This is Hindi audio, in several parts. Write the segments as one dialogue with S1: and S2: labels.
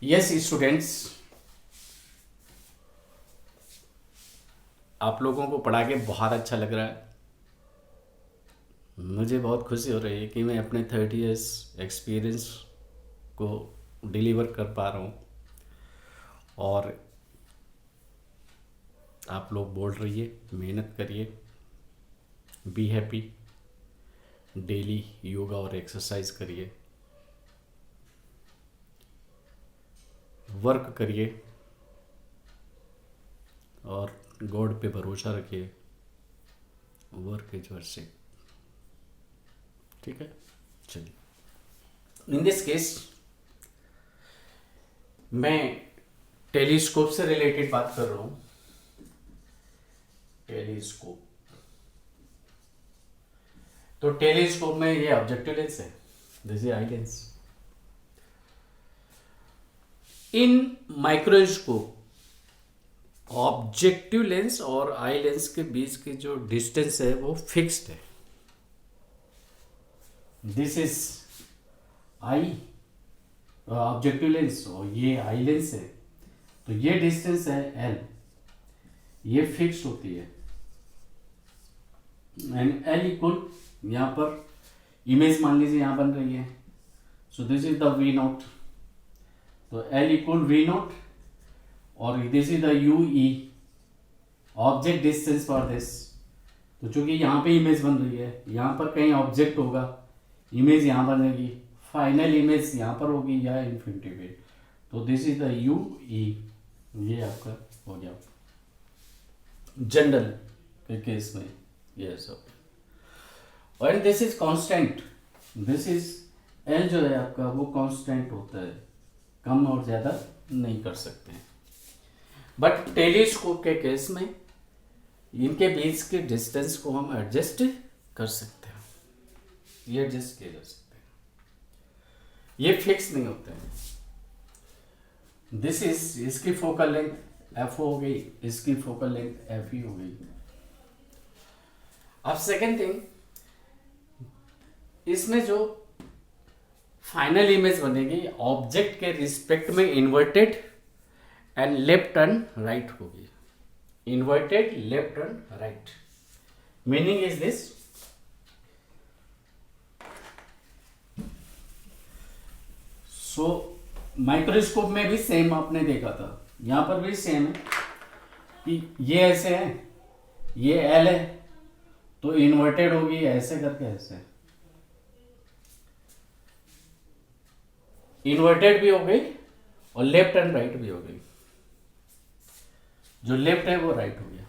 S1: यस स्टूडेंट्स, आप लोगों को पढ़ा के बहुत अच्छा लग रहा है। मुझे बहुत खुशी हो रही है कि मैं अपने 30 इयर्स एक्सपीरियंस को डिलीवर कर पा रहा हूँ। और आप लोग बोल रहिए, मेहनत करिए, बी हैप्पी, डेली योगा और एक्सरसाइज करिए, वर्क करिए और गॉड पे भरोसा रखिए। Work is worship. ठीक है, चलिए। इन दिस केस मैं टेलीस्कोप से रिलेटेड बात कर रहा हूं। टेलीस्कोप, तो टेलीस्कोप में ये ऑब्जेक्टिव लेंस है, this is eye lens. In microscope objective lens और आई लेंस के बीच की जो डिस्टेंस है वो फिक्स्ड है। This is I objective lens और ये आई लेंस है, तो ये डिस्टेंस है एल, ये फिक्स होती है। एंड एल इक्वल, यहां पर इमेज मान लीजिए यहां बन रही है, so this is the V not, तो एल इक्वल वी नॉट और this is the U E object distance for this. तो चूंकि यहां पे इमेज बन रही है, यहां पर कहीं ऑब्जेक्ट होगा, इमेज यहां बनेगी, फाइनल इमेज यहां पर होगी या इन्फिनिटी पे, तो this is the U E. ये आपका हो गया जनरल के केस में, ये सब। और this is constant, this is L जो है आपका वो कांस्टेंट होता है, कम और ज्यादा नहीं कर सकते हैं। बट टेलीस्कोप के केस में इनके बीच के डिस्टेंस को हम एडजस्ट कर सकते हैं, ये एडजस्ट किए जा सकते हैं, ये फिक्स नहीं होते हैं। दिस इज, इसकी फोकल लेंथ एफ हो गई, इसकी फोकल लेंथ एफ ही हो गई। अब सेकेंड थिंग, इसमें जो फाइनल इमेज बनेगी ऑब्जेक्ट के रिस्पेक्ट में inverted and left and right होगी। Inverted, left and right. Meaning is this, so microscope में भी सेम आपने देखा था, यहां पर भी सेम है कि ये ऐसे है, ये एल है, तो इन्वर्टेड होगी ऐसे करके, ऐसे इन्वर्टेड भी हो गई और लेफ्ट एंड राइट भी हो गई। जो लेफ्ट है वो राइट हो गया।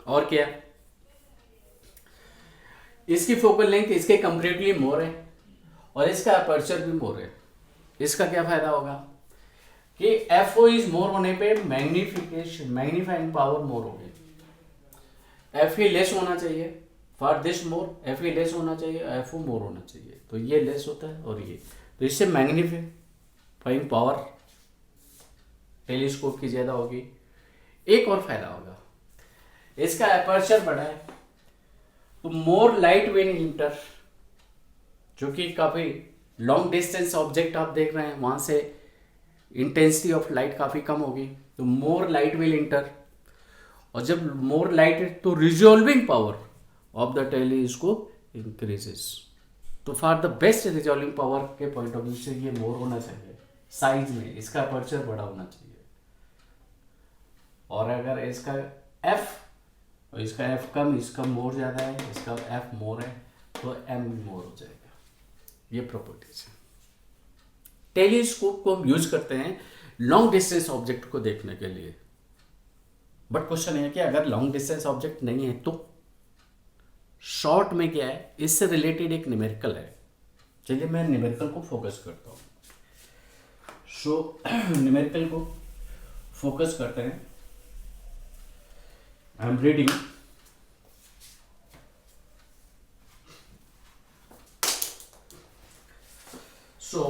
S1: और क्या, इसकी फोकल लेंथ इसके कंपेरेटिवली मोर है और इसका अपर्चर भी मोर है। इसका क्या फायदा होगा कि एफ ओ इज मोर होने पे मैग्निफिकेशन, मैग्नीफाइंग पावर मोर होगी। एफ ई लेस होना चाहिए for this more, F E less होना चाहिए, एफ ओ मोर होना चाहिए, तो ये लेस होता है और ये, तो इससे मैग्नीफाइंग पावर टेलीस्कोप की ज्यादा होगी। एक और फायदा होगा, इसका अपर्चर बड़ा है तो मोर लाइट विल इंटर, जो कि काफी लॉन्ग डिस्टेंस ऑब्जेक्ट आप देख रहे हैं वहां से इंटेंसिटी ऑफ लाइट काफी कम होगी, तो मोर लाइट विल इंटर, और जब मोर लाइट तो resolving power of the telescope increases. तो for the best resolving power के पॉइंट ऑफ व्यू से ये मोर होना चाहिए साइज में, इसका अपर्चर बड़ा होना चाहिए। और अगर इसका एफ और इसका एफ कम, इसका मोर ज्यादा है, इसका एफ मोर है, तो एम मोर हो जाएगा। ये प्रॉपर्टीज है। टेलीस्कोप को हम यूज करते हैं लॉन्ग डिस्टेंस ऑब्जेक्ट को देखने के लिए। बट क्वेश्चन है कि अगर लॉन्ग डिस्टेंस ऑब्जेक्ट नहीं है तो शॉर्ट में क्या है, इससे रिलेटेड एक न्यूमेरिकल है। चलिए मैं न्यूमेरिकल को फोकस करता हूं। सो न्यूमेरिकल को फोकस करते हैं। I am reading, so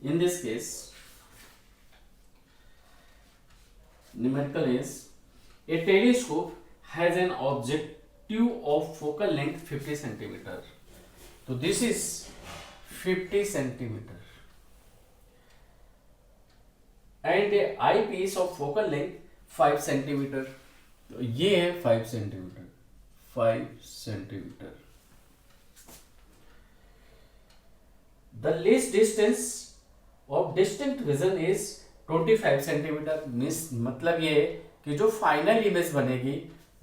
S1: in this case numerical is a telescope has an objective of focal length 50 centimeter, so this is 50 centimetre and eyepiece of focal length 5 centimetre. तो ये है 5 centimetre, 5 centimetre. The least distance of distinct vision is 25 centimetre. मतलब ये है कि जो फाइनल इमेज बनेगी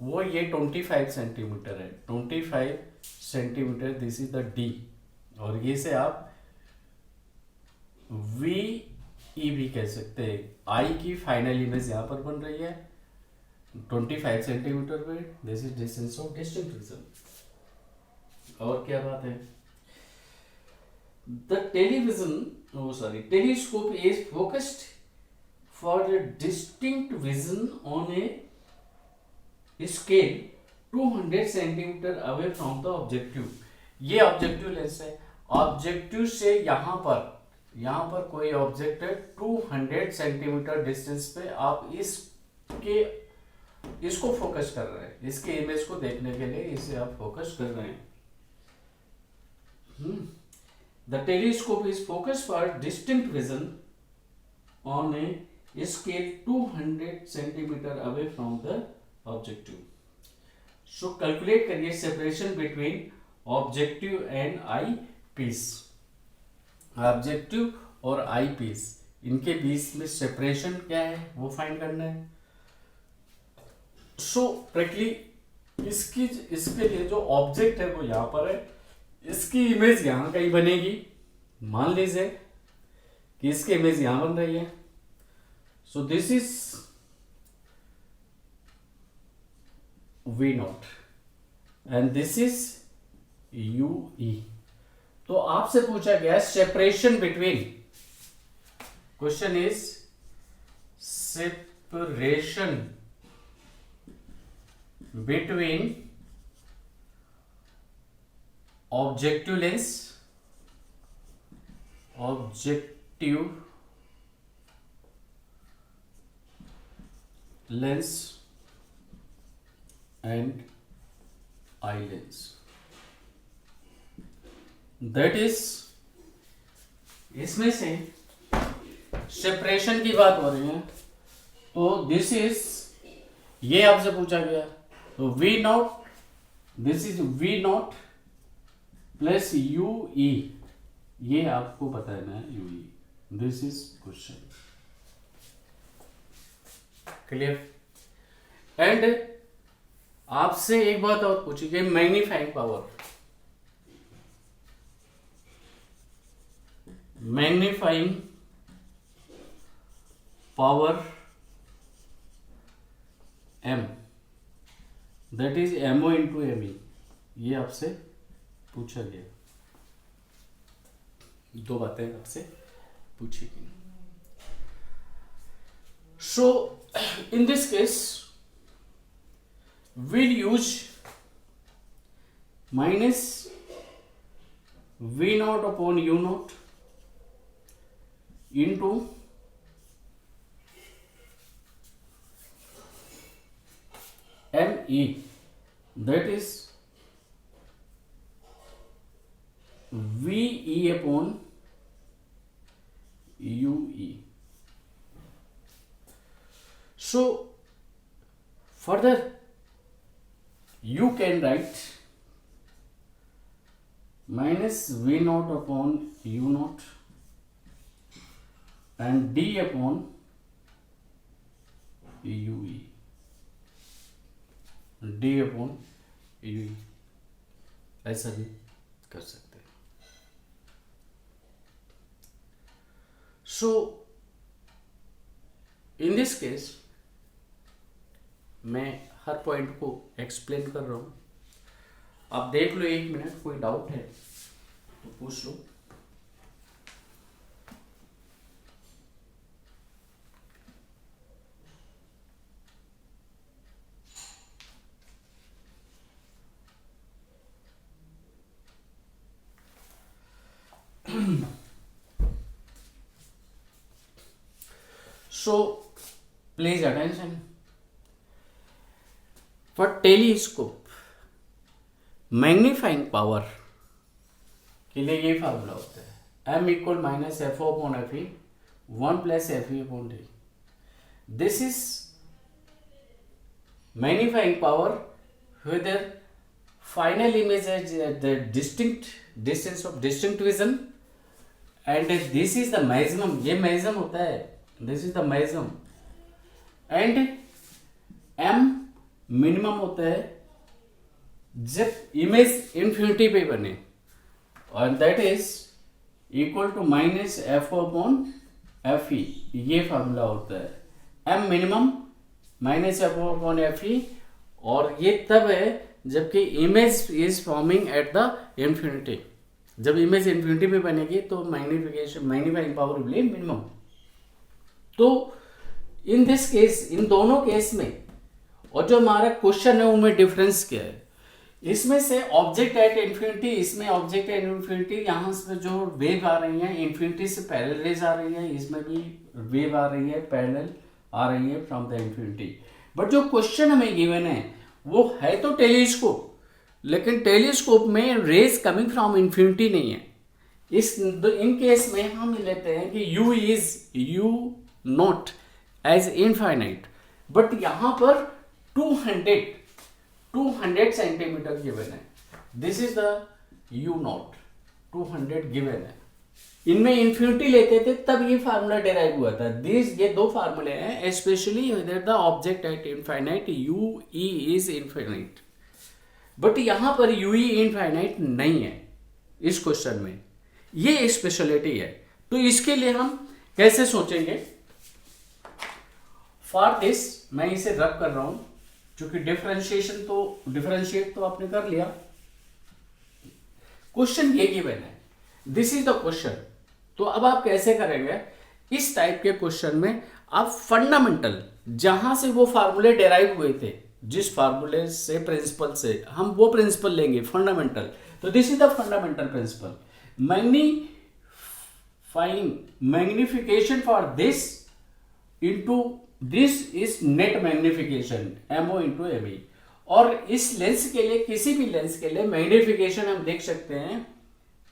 S1: वो ये 25 सेंटीमीटर है, 25 centimetre. This is the D, और ये से आप वी ई भी कह सकते हैं। आई की फाइनल इमेज यहां पर बन रही है 25 सेंटीमीटर पे। This is distance of distinct vision. और क्या बात है, the telescope is focused for a distinct vision on a scale 200 centimetre away from the objective. ये ऑब्जेक्टिव लेंस है, ऑब्जेक्टिव से यहाँ पर कोई ऑब्जेक्ट है 200 सेंटीमीटर डिस्टेंस पे, आप इसको फोकस कर रहे हैं, इसके इमेज को देखने के लिए इसे आप फोकस कर रहे हैं। The telescope is focused for distinct vision on a scale 200 centimeter away from the objective. So calculate करिए separation between objective and eye piece. Objective और eye piece इनके बीच में separation क्या है वो फाइंड करना है। So practically इसके लिए जो ऑब्जेक्ट है वो यहाँ पर है, इसकी इमेज यहां कहीं बनेगी। मान लीजिए कि इसकी इमेज यहां बन रही है। So this is V not and this is U E. तो आपसे पूछा गया separation between, question is separation between objective lens and eye lens. That is, इसमें से सेपरेशन की बात हो रही है। तो दिस इज, ये आपसे पूछा गया, तो V naught, this is V naught plus U E, ये आपको बताना है U E. This is question clear. And आपसे एक बात और पूछी गई, magnifying power. Magnifying power M, that is MO into M E, ये आपसे पूछा गया। दो बातें आपसे पूछी गई। So in this case we'll use minus v naught upon u naught into me, that is ve upon ue. So further you can write minus v naught upon u naught and d upon ue, d upon ue, ऐसा भी कर सकते हैं। So in this case मैं हर पॉइंट को एक्सप्लेन कर रहा हूं, आप देख लो 1 मिनट, कोई डाउट है तो पूछ लो। So please attention, for telescope magnifying power के लिए ये फार्मूला होता है, m equal minus f upon fe 1 plus fe upon d. This is magnifying power whether final image is at the distinct distance of distinct vision and this is the maximum. ये maximum होता है, this is the maximum and m minimum होता है जब इमेज इन्फिनिटी पे बने और that is equal to minus F upon F E. ये फार्मूला होता है M minimum minus F upon F E और ये तब है जबकि image is forming at the infinity. जब इमेज इन्फिनिटी में बनेगी तो magnifying power will be minimum. तो इन दिस केस, इन दोनों केस में और जो हमारा क्वेश्चन है उनमें डिफरेंस क्या है. इसमें से ऑब्जेक्ट एट इन्फिनिटी, इसमें ऑब्जेक्ट एट इन्फिनिटी, यहाँ से जो वेव आ रही है इन्फिनिटी से पैरेलल रेज आ रही है, इसमें भी वेव आ रही है पैरेलल आ रही है फ्रॉम द इन्फिनिटी. बट जो क्वेश्चन हमें गिवन है वो है तो टेलीस्कोप, लेकिन टेलीस्कोप में रेज कमिंग फ्रॉम इन्फिनिटी नहीं है. इन केस में हम लेते हैं कि u is u not as infinite, but यहां पर 200 सेंटीमीटर गिवन है. This is the u not 200 given है. इनमें इन्फिनिटी लेते थे तब ये फार्मूला डेराइव हुआ था. ये दो फार्मूले हैं specially the object at infinite u e is infinite, but यहां पर u e इनफाइनाइट नहीं है इस क्वेश्चन में. ये स्पेशलिटी है. तो इसके लिए हम कैसे सोचेंगे. फॉर दिस मैं इसे रब कर रहा हूं क्योंकि डिफरेंशिएट तो आपने कर लिया. क्वेश्चन ये गिवन है, दिस इज द क्वेश्चन. तो अब आप कैसे करेंगे. इस टाइप के क्वेश्चन में आप फंडामेंटल, जहां से वो फार्मूले डेराइव हुए थे, जिस फार्मूले से प्रिंसिपल से हम वो प्रिंसिपल लेंगे फंडामेंटल. तो this is the fundamental principle. Magnification for this into this is net magnification MO into ME. और इस लेंस के लिए, किसी भी लेंस के लिए मैग्निफिकेशन हम देख सकते हैं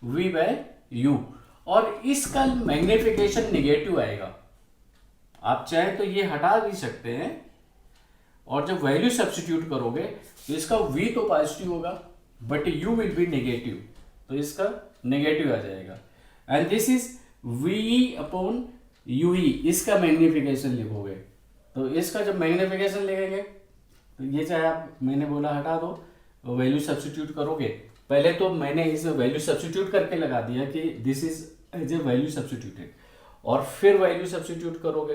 S1: V/U और इसका मैग्निफिकेशन निगेटिव आएगा. आप चाहे तो ये हटा भी सकते हैं और जब वैल्यू सब्स्टिट्यूट करोगे तो इसका V तो पॉजिटिव होगा but U will be negative, तो इसका नेगेटिव आ जाएगा. And this is VE upon UE. इसका मैग्निफिकेशन लिखोगे तो इसका जब मैग्निफिकेशन लिखेंगे तो ये चाहे आप, मैंने बोला हटा दो, वैल्यू सब्स्टिट्यूट करोगे. पहले तो मैंने इसमें वैल्यू सब्स्टिट्यूट करके लगा दिया कि this is as a value substituted, और फिर वैल्यू सब्स्टिट्यूट करोगे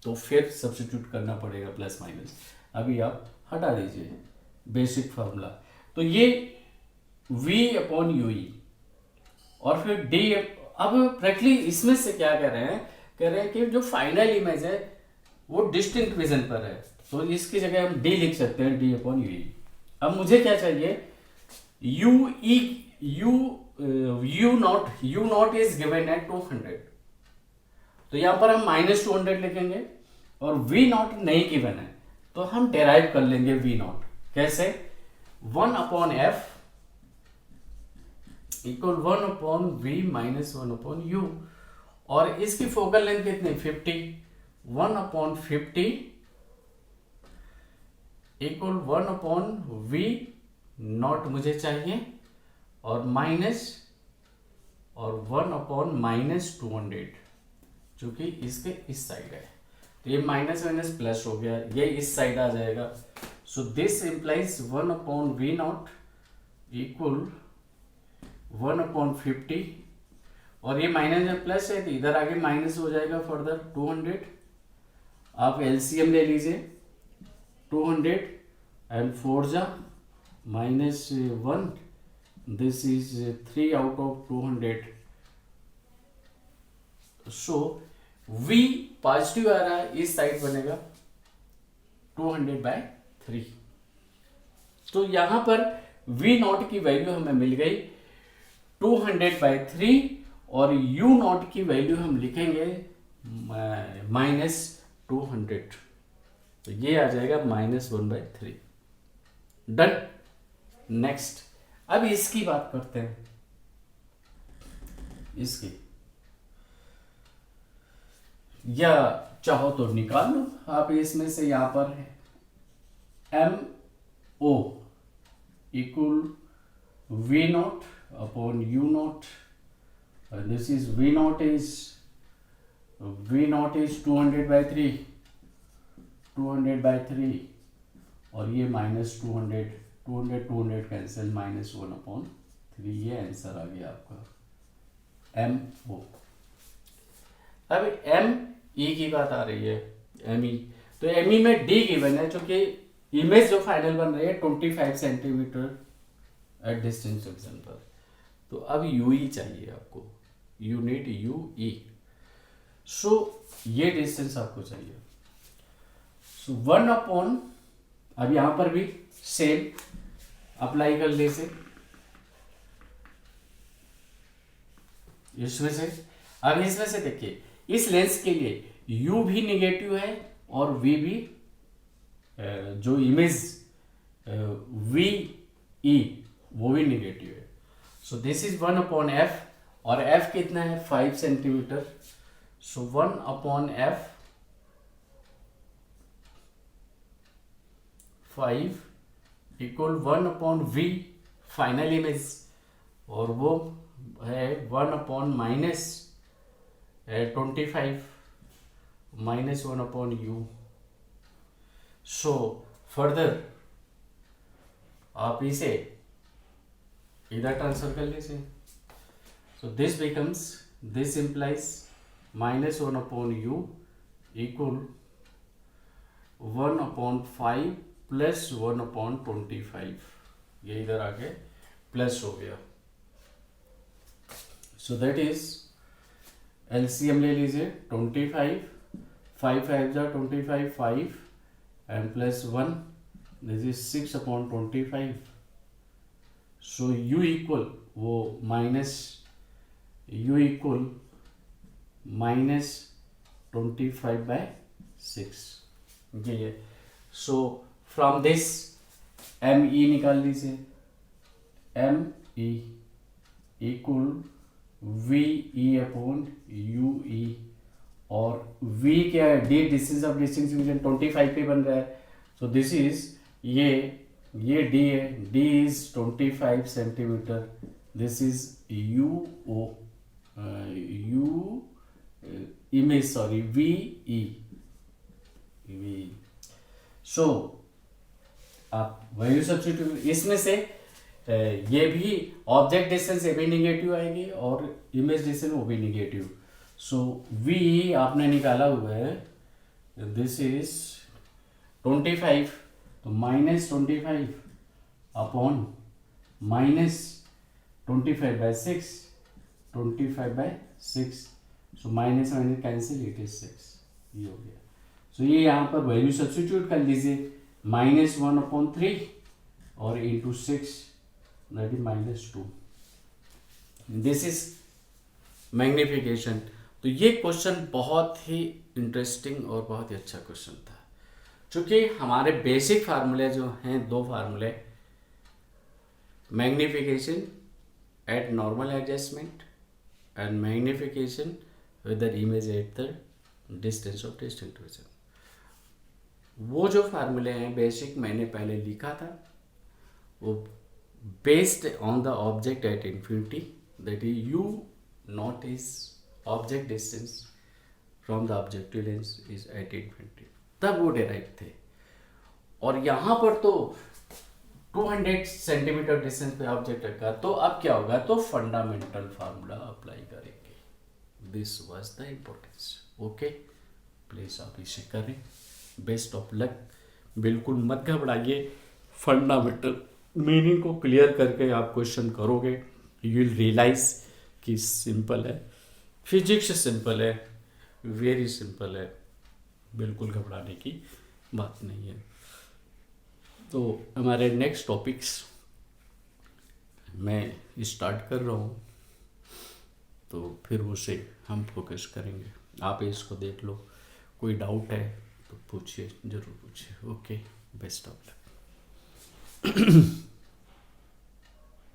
S1: तो फिर सब्स्टिट्यूट करना पड़ेगा प्लस माइनस. अभी आप हटा दीजिए बेसिक फार्मूला. तो ये V अपॉन UE और फिर D. अब प्रैक्टिकली इसमें से क्या कह रहे हैं कि जो फाइनल इमेज है वो डिस्टिंक्ट विजन पर है, तो इसकी जगह हम D लिख सकते हैं, D अपॉन UE. अब मुझे क्या चाहिए, U not is given at 200, तो यहां पर हम -200 लिखेंगे और V नॉट नहीं गिवन है तो हम डेराइव कर लेंगे V नॉट. कैसे, 1 upon F equal 1 upon V minus 1 upon U. और इसकी फोकल लेंथ कितनी, 50. 1 upon 50 equal 1 upon V not मुझे चाहिए और माइनस और 1 अपॉन -200 जो कि इसके इस साइड है. तो ये माइनस माइनस प्लस हो गया, ये इस साइड आ जाएगा. So this implies 1 upon V not equal 1 upon 50 और ये माइनस में प्लस है तो इधर आगे माइनस हो जाएगा फर्दर 200. आप एलसीएम ले लीजिए 200 एंड 4 जा -1. दिस इज 3 out of 200. So V positive आ रहा है, इस साइड बनेगा 200/3. तो यहां पर V नॉट की वैल्यू हमें मिल गई 200/3 और U नॉट की वैल्यू हम लिखेंगे -200, तो ये आ जाएगा -1/3. डन. नेक्स्ट, अब इसकी बात करते हैं. इसकी, या चाहो तो निकाल लो आप इसमें से। यहां पर M O equal V not upon U not, this is V not is 200/3, 200/3, और ये -200, 200 कैंसिल, -1/3, ये आंसर आ गया आपका एम ओ। अब एम ई की बात आ रही है, एम ई, तो एम ई में डी गिवन है, चूंकि इमेज जो फाइनल बन रही है 25 सेंटीमीटर एट डिस्टेंस पर, तो अब यू ई चाहिए आपको, यू नीड यू ई। सो ये डिस्टेंस आपको चाहिए। सो 1/, अब यहां पर भी सेम अप्लाई कर ले से, इसमें से, अब इसमें से देखिए इस लेंस के लिए u भी निगेटिव है और v भी, जो इमेज v e वो भी निगेटिव है। सो दिस इज 1/f, और f कितना है 5 सेंटीमीटर। सो 1/f 5 equal 1/v final image, और वो है 1/-25 -1/u। सो फर्दर आप इसे इधर ट्रांसफर कर लीजिए। So this becomes, this implies -1/u equal 1/5 plus 1/25, ये इधर आके प्लस हो गया। सो दैट इज एलसीएम ले लीजिए, 25, 5 5 जा 25, 5 and plus 1, this is 6/25। So u equal वो u इक्वल -25/6, ये है। So from this M E निकाल लीजिए, M E equal V E upon U E, और v क्या है, डी डिस्टेंस ऑफ डिस्टिंक्शन 25 पे बन रहा है। सो दिस इज ये d है, d is 25 centimetre, this is u o u image, sorry v e v। सो आप वैल्यू सब्स्टिट्यूट, इसमें से ये भी ऑब्जेक्ट डिस्टेंस ये भी निगेटिव आएगी और इमेज डिस्टेंस वो भी निगेटिव। सो v आपने निकाला हुआ है, दिस इज 25, तो -25 upon -25/6, 25/6, so minus minus cancel, it is 6, ये हो गया। सो ये यहाँ पर वैल्यू सब्स्टिट्यूट कर लीजिए, -1/3 और into 6, that is -2। This is magnification. तो ये क्वेश्चन बहुत ही इंटरेस्टिंग और बहुत ही अच्छा क्वेश्चन था, क्योंकि हमारे बेसिक फार्मूले जो हैं, 2 फार्मूले, magnification eight normal adjustment and magnification with the image at the distance of distinct vision, वो जो फार्मूले हैं बेसिक मैंने पहले लिखा था, वो based on the object at infinity, that is you not is object distance from the objective lens is at infinity, तब वो डिराइव थे। और यहाँ पर तो 200 सेंटीमीटर डिस्टेंस पे ऑब्जेक्ट रखा, तो अब क्या होगा, तो फंडामेंटल फार्मूला अप्लाई करेंगे। This was the importance. Okay, please आप इसे करें। Best of luck. बिल्कुल मत घबराइए, फंडामेंटल मीनिंग को क्लियर करके आप क्वेश्चन करोगे, यू विल रियलाइज कि सिंपल है, फिजिक्स सिंपल है, वेरी सिंपल है, बिल्कुल घबराने की बात नहीं है। तो हमारे नेक्स्ट टॉपिक्स मैं स्टार्ट कर रहा हूँ, तो फिर उसे हम फोकस करेंगे। आप इसको देख लो, कोई डाउट है तो पूछिए, ज़रूर पूछिए। Okay, best of luck.